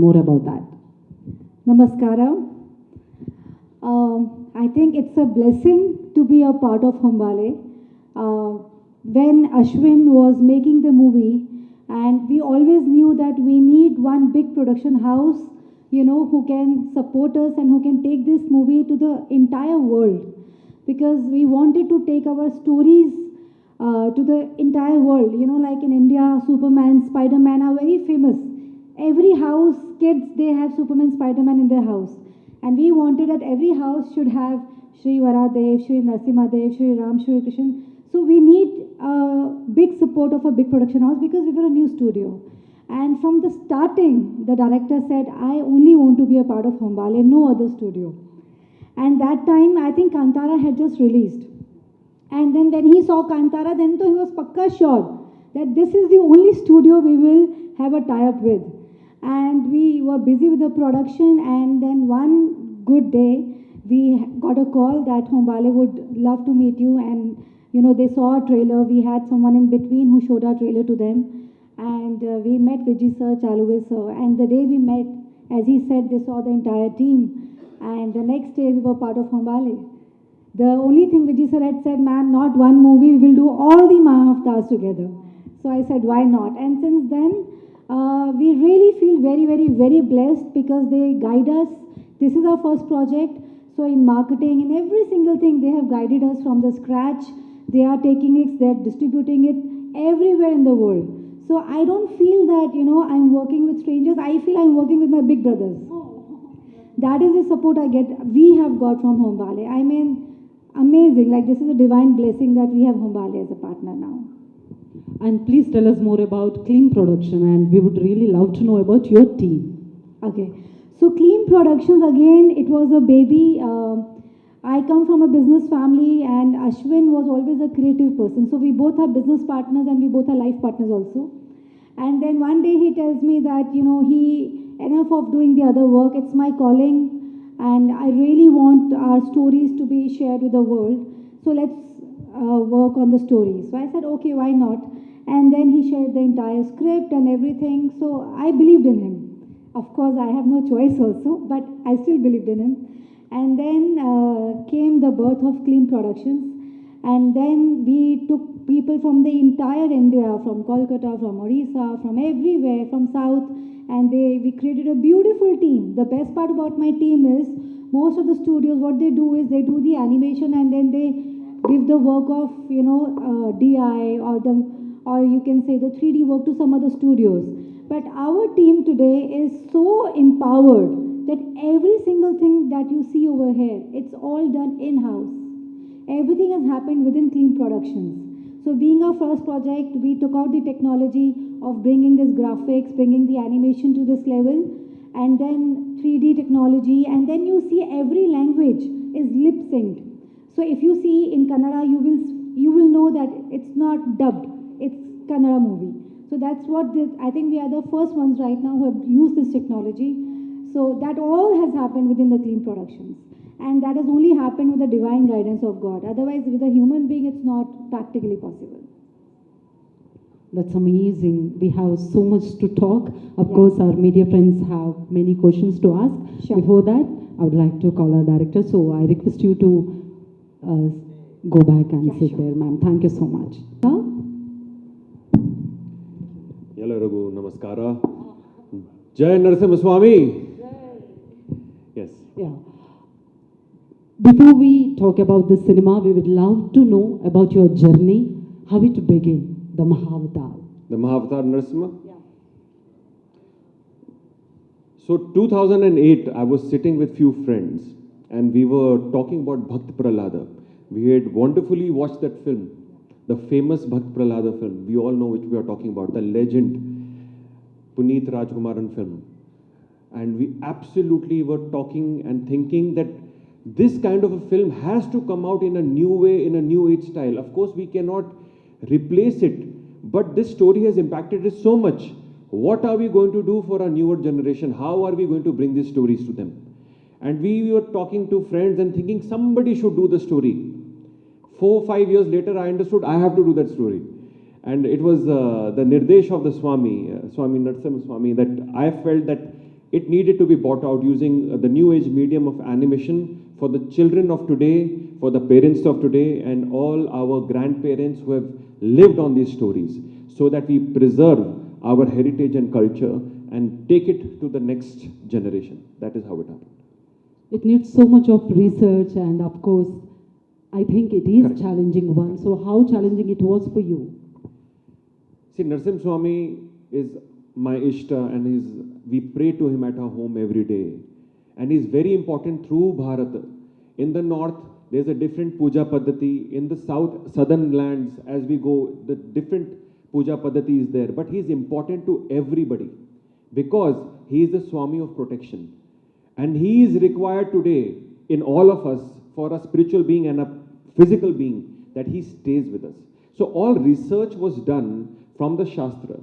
More about that. Namaskara. I think it's a blessing to be a part of Hombale. When Ashwin was making the movie, and we always knew that we need one big production house, who can support us and who can take this movie to the entire world. Because we wanted to take our stories to the entire world. Like in India, Superman, Spider-Man are very famous. Every house, kids, they have Superman, Spider-Man in their house. And we wanted that every house should have Shri Varadev, Shri Narsimha Dev, Shri Ram, Shri Krishna. So we need big support of a big production house because we were a new studio. And from the starting, the director said, I only want to be a part of Hombale, no other studio. And that time, I think Kantara had just released. And then when he saw Kantara, then he was pakka sure that this is the only studio we will have a tie-up with. And we were busy with the production, and then one good day, we got a call that Hombale would love to meet you, and they saw a trailer. We had someone in between who showed our trailer to them, and we met Vijay sir, Chaluve sir, and the day we met, as he said, they saw the entire team, and the next day we were part of Hombale. The only thing Vijay sir had said, ma'am, not one movie, we will do all the Maha Avatars together. So I said, why not? And since then, we really feel very, very, very blessed because they guide us. This is our first project. So in marketing, in every single thing, they have guided us from the scratch. They are taking it, they're distributing it everywhere in the world. So I don't feel that, I'm working with strangers. I feel I'm working with my big brothers. That is the support we have got from Hombale. I mean, amazing. Like, this is a divine blessing that we have Hombale as a partner now. And please tell us more about Clean Production, and we would really love to know about your team. Okay. So Clean Productions, again, it was a baby. I come from a business family, and Ashwin was always a creative person. So we both are business partners and we both are life partners also. And then one day he tells me that, enough of doing the other work, it's my calling, and I really want our stories to be shared with the world. So let's work on the stories. So I said, okay, why not? And then he shared the entire script and everything. So I believed in him. Of course, I have no choice also, but I still believed in him. And then came the birth of Clean Productions. And then we took people from the entire India, from Kolkata, from Odisha, from everywhere, from South, and we created a beautiful team. The best part about my team is most of the studios, what they do is they do the animation and then they give the work of, DI or you can say the 3D work to some other studios. But our team today is so empowered that every single thing that you see over here, it's all done in-house. Everything has happened within Clean Productions. So being our first project, we took out the technology of bringing this graphics, bringing the animation to this level, and then 3D technology, and then you see every language is lip-synced. So if you see in Kannada, you will know that it's not dubbed, it's Kannada movie. So that's what I think we are the first ones right now who have used this technology. So that all has happened within the Clean Productions. And that has only happened with the divine guidance of God. Otherwise, with a human being, it's not practically possible. That's amazing. We have so much to talk. Of course, our media friends have many questions to ask. Sure. Before that, I would like to call our director. So I request you to go back and sit there, ma'am. Thank you so much. ಎಲ್ಲರಿಗೂ ನಮಸ್ಕಾರ. Jai Narsimha Swami. Yes. Yeah. Before we talk about the cinema, we would love to know about your journey, how it began, the Maha Avatar. The Mahavatar Narsimha? Yeah. So 2008, I was sitting with few friends and we were talking about Bhakt Prahlada. We had wonderfully watched that film, the famous Bhakt Prahlada film. We all know which we are talking about, the legend Puneet Rajkumaran film. And we absolutely were talking and thinking that this kind of a film has to come out in a new way, in a new age style. Of course, we cannot replace it, but this story has impacted us so much. What are we going to do for our newer generation? How are we going to bring these stories to them? And we were talking to friends and thinking somebody should do the story. 4-5 years later, I understood I have to do that story. And it was the Nirdesh of the Swami, Swami Narsimha Swami, that I felt that it needed to be brought out using the new age medium of animation for the children of today, for the parents of today, and all our grandparents who have lived on these stories, so that we preserve our heritage and culture and take it to the next generation. That is how it happened. It needs so much of research, and of course, I think it is Correct. challenging one. So how challenging it was for you? See, Narsim Swami is my Ishta, and we pray to him at our home every day. And he's very important through Bharat. In the north, there's a different puja paddhati. In the southern lands, as we go, the different puja paddhati is there. But he's important to everybody because he is the Swami of protection. And he is required today in all of us for a spiritual being and a physical being, that he stays with us. So all research was done from the Shastra,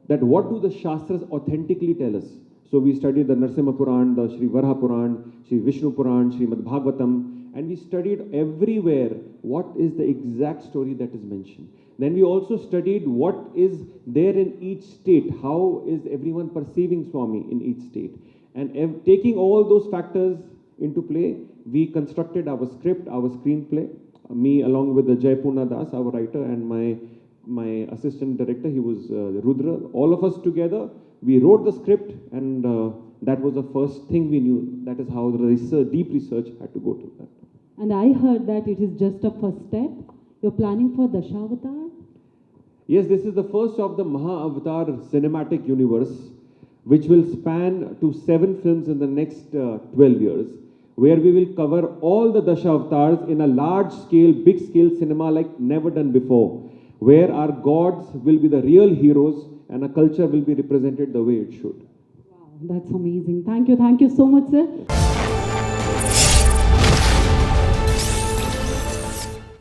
that what do the Shastras authentically tell us. So we studied the Narsimha Puran, the Sri Varaha Puran, Sri Vishnu Puran, Srimad Bhagavatam, and we studied everywhere what is the exact story that is mentioned. Then we also studied what is there in each state, how is everyone perceiving Swami in each state. And taking all those factors into play, we constructed our script, our screenplay. Me along with the Jaipurna Das, our writer, and my assistant director, he was Rudra. All of us together, we wrote the script, and that was the first thing we knew. That is how the research, deep research had to go to that. And I heard that it is just a first step. You're planning for Dashavatar? Yes, this is the first of the Maha Avatar cinematic universe, which will span to 7 films in the next 12 years, where we will cover all the Dashavatars in a large scale, big scale cinema like never done before, where our gods will be the real heroes and a culture will be represented the way it should. Wow, that's amazing. Thank you so much, sir.